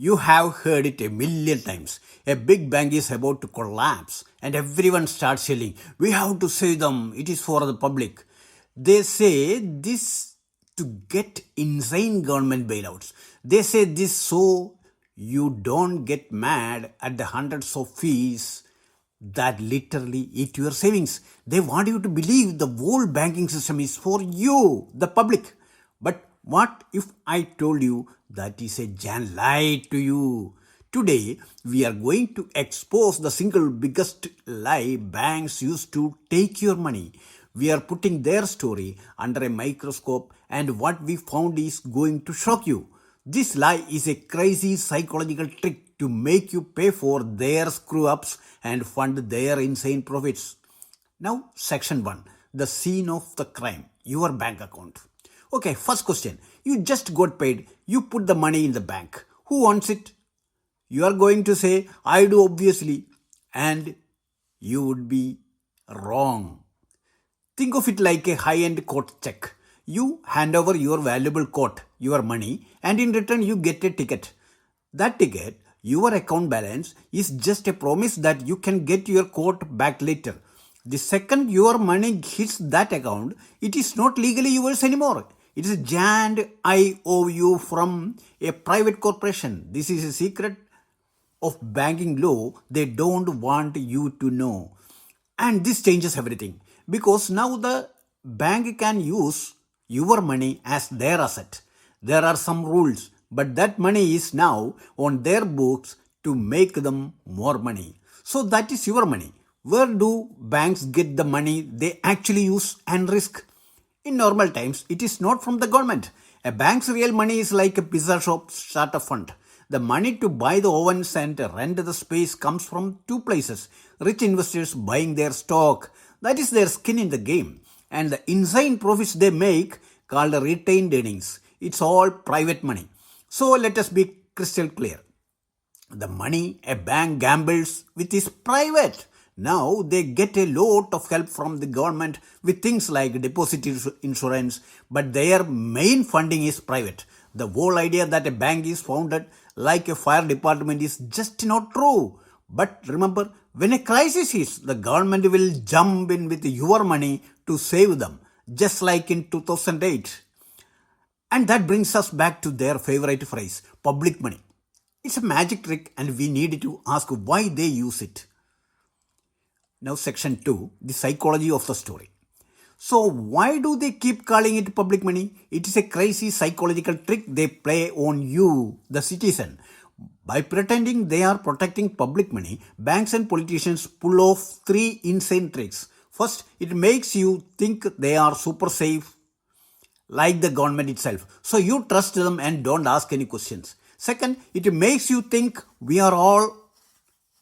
You have heard it a million times. A big bank is about to collapse, and everyone starts yelling, "We have to save them, it is for the public." They say this to get insane government bailouts. They say this so you don't get mad at the hundreds of fees that literally eat your savings. They want you to believe the whole banking system is for you, the public. But what if I told you that is a giant lie to you? Today, we are going to expose the single biggest lie banks used to take your money. We are putting their story under a microscope, and what we found is going to shock you. This lie is a crazy psychological trick to make you pay for their screw ups and fund their insane profits. Now, section 1, the scene of the crime, your bank account. Okay, first question. You just got paid, you put the money in the bank. Who wants it? You are going to say, "I do, obviously," and you would be wrong. Think of it like a high-end coat check. You hand over your valuable coat, your money, and in return you get a ticket. That ticket, your account balance, is just a promise that you can get your coat back later. The second your money hits that account, it is not legally yours anymore. It is a giant IOU from a private corporation. This is a secret of banking law they don't want you to know. And this changes everything because now the bank can use your money as their asset. There are some rules, but that money is now on their books to make them more money. So that is your money. Where do banks get the money they actually use and risk? In normal times, it is not from the government. A bank's real money is like a pizza shop startup fund. The money to buy the ovens and rent the space comes from two places. Rich investors buying their stock, that is their skin in the game, and the insane profits they make called retained earnings. It's all private money. So let us be crystal clear. The money a bank gambles with is private. Now they get a lot of help from the government with things like deposit insurance, but their main funding is private. The whole idea that a bank is founded like a fire department is just not true. But remember, when a crisis hits, the government will jump in with your money to save them, just like in 2008. And that brings us back to their favorite phrase, public money. It's a magic trick and we need to ask why they use it. Now, section 2, the psychology of the story. So, why do they keep calling it public money? It is a crazy psychological trick they play on you, the citizen. By pretending they are protecting public money, banks and politicians pull off three insane tricks. First, it makes you think they are super safe, like the government itself. So, you trust them and don't ask any questions. Second, it makes you think we are all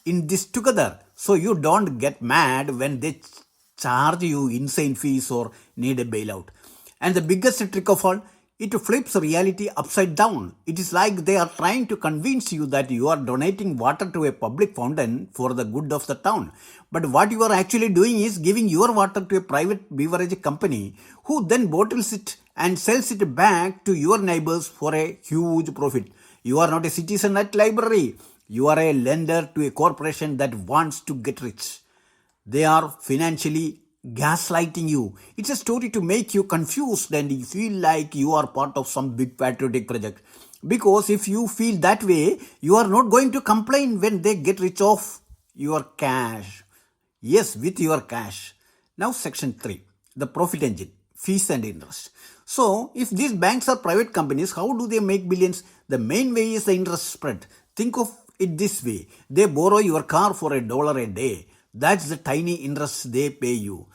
in this together, so you don't get mad when they charge you insane fees or need a bailout. And the biggest trick of all, it flips reality upside down. It is like they are trying to convince you that you are donating water to a public fountain for the good of the town. But what you are actually doing is giving your water to a private beverage company who then bottles it and sells it back to your neighbors for a huge profit. You are not a citizen at library. You are a lender to a corporation that wants to get rich. They are financially gaslighting you. It's a story to make you confused and you feel like you are part of some big patriotic project. Because if you feel that way, you are not going to complain when they get rich off your cash. Yes, with your cash. Now, section 3, the profit engine, fees and interest. So, if these banks are private companies, how do they make billions? The main way is the interest spread. Think of it this way. They borrow your car for $1 a day. That's the tiny interest they pay you.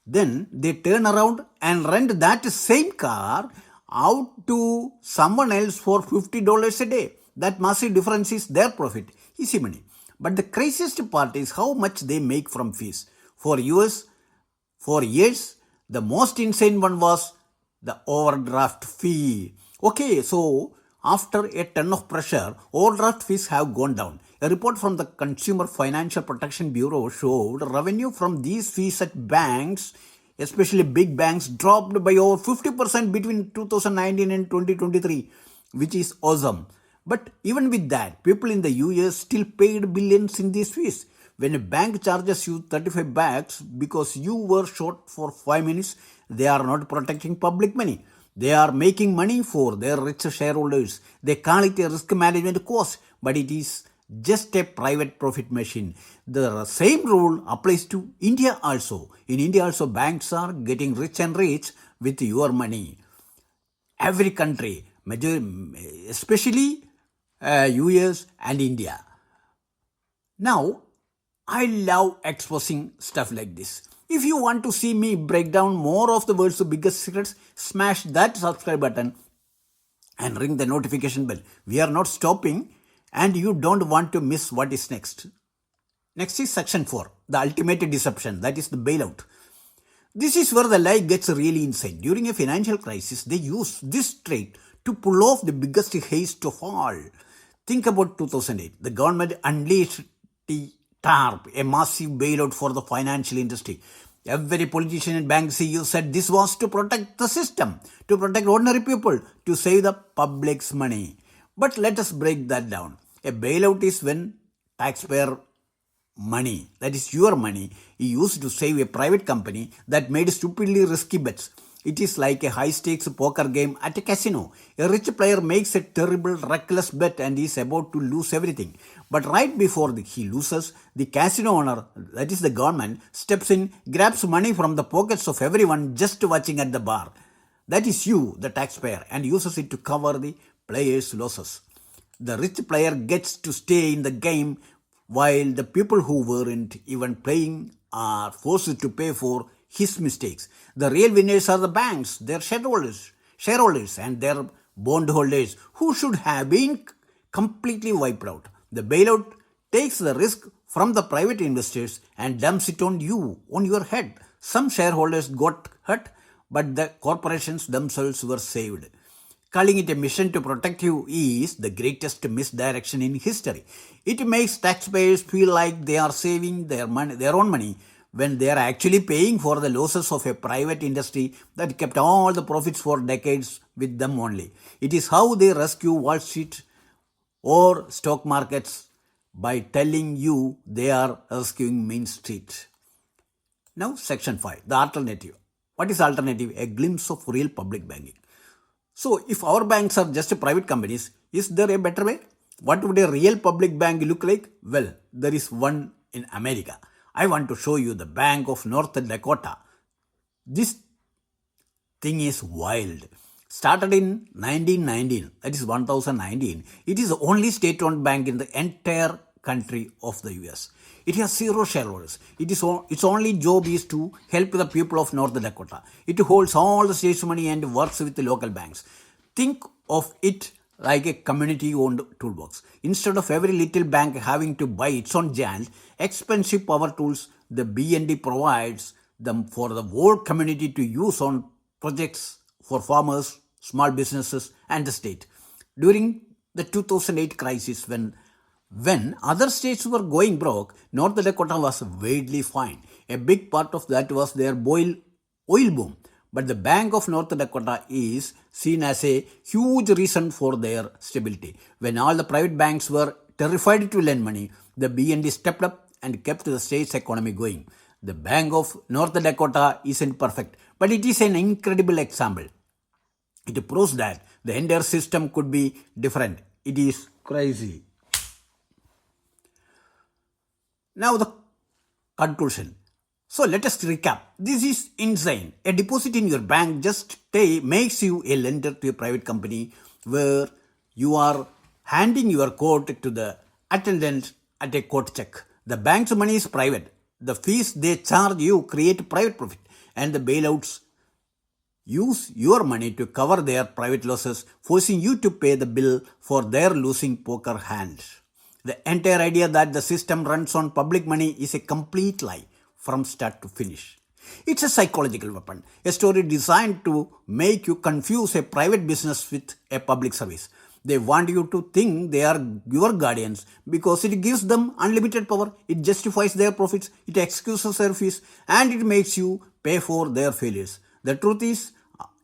Then they turn around and rent that same car out to someone else for $50 a day. That massive difference is their profit. Easy money. But the craziest part is how much they make from fees. For years, the most insane one was the overdraft fee. Okay, so after a ton of pressure, overdraft fees have gone down. A report from the Consumer Financial Protection Bureau showed revenue from these fees at banks, especially big banks, dropped by over 50% between 2019 and 2023, which is awesome. But even with that, people in the US still paid billions in these fees. When a bank charges you 35 bucks because you were short for 5 minutes, they are not protecting public money. They are making money for their rich shareholders. They call it a risk management cost, but it is just a private profit machine. The same rule applies to India also. In India also, banks are getting rich and rich with your money. Every country, especially US and India. Now, I love exposing stuff like this. If you want to see me break down more of the world's biggest secrets, smash that subscribe button and ring the notification bell. We are not stopping and you don't want to miss what is next. Next is section 4, the ultimate deception, that is the bailout. This is where the lie gets really insane. During a financial crisis, they use this trait to pull off the biggest heist of all. Think about 2008. The government unleashed the TARP, a massive bailout for the financial industry. Every politician and bank CEO said this was to protect the system, to protect ordinary people, to save the public's money. But let us break that down. A bailout is when taxpayer money, that is your money, is used to save a private company that made stupidly risky bets. It is like a high-stakes poker game at a casino. A rich player makes a terrible, reckless bet and is about to lose everything. But right before he loses, the casino owner, that is the government, steps in, grabs money from the pockets of everyone just watching at the bar. That is you, the taxpayer, and uses it to cover the player's losses. The rich player gets to stay in the game while the people who weren't even playing are forced to pay for his mistakes. The real winners are the banks, their shareholders and their bondholders who should have been completely wiped out. The bailout takes the risk from the private investors and dumps it on you, on your head. Some shareholders got hurt, but the corporations themselves were saved. Calling it a mission to protect you is the greatest misdirection in history. It makes taxpayers feel like they are saving their own money, when they are actually paying for the losses of a private industry that kept all the profits for decades with them only. It is how they rescue Wall Street or stock markets by telling you they are rescuing Main Street. Now, section 5, the alternative. What is alternative? A glimpse of real public banking. So, if our banks are just private companies, is there a better way? What would a real public bank look like? Well, there is one in America. I want to show you the Bank of North Dakota. This thing is wild. Started in 1919, that is 1019, it is the only state-owned bank in the entire country of the US. It has 0 shareholders. Its only job is to help the people of North Dakota. It holds all the state's money and works with the local banks. Think of it like a community-owned toolbox. Instead of every little bank having to buy its own giant, expensive power tools, the BND provides them for the whole community to use on projects for farmers, small businesses, and the state. During the 2008 crisis, when other states were going broke, North Dakota was widely fine. A big part of that was their oil boom. But the Bank of North Dakota is seen as a huge reason for their stability. When all the private banks were terrified to lend money, the BND stepped up and kept the state's economy going. The Bank of North Dakota isn't perfect, but it is an incredible example. It proves that the entire system could be different. It is crazy. Now the conclusion. So let us recap. This is insane. A deposit in your bank just makes you a lender to a private company where you are handing your coat to the attendant at a coat check. The bank's money is private. The fees they charge you create private profit, and the bailouts use your money to cover their private losses, forcing you to pay the bill for their losing poker hand. The entire idea that the system runs on public money is a complete lie from start to finish. It's a psychological weapon, a story designed to make you confuse a private business with a public service. They want you to think they are your guardians because it gives them unlimited power, it justifies their profits, it excuses their fees, and it makes you pay for their failures. The truth is,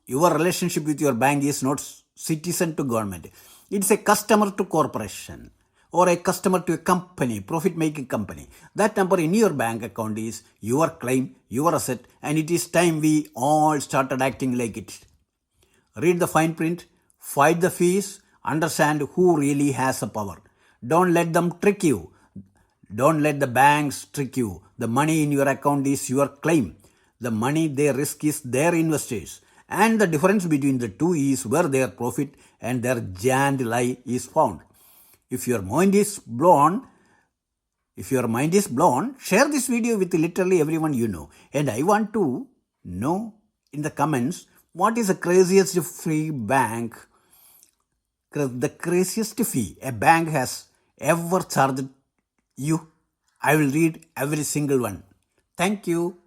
your relationship with your bank is not citizen to government. It's a customer to corporation or a customer to a company, profit-making company. That number in your bank account is your claim, your asset, and it is time we all started acting like it. Read the fine print, fight the fees, understand who really has the power. Don't let them trick you. Don't let the banks trick you. The money in your account is your claim. The money they risk is their investors. And the difference between the two is where their profit and their giant lie is found. If your mind is blown, share this video with literally everyone you know. And I want to know in the comments what is the craziest fee a bank has ever charged you. I will read every single one. Thank you.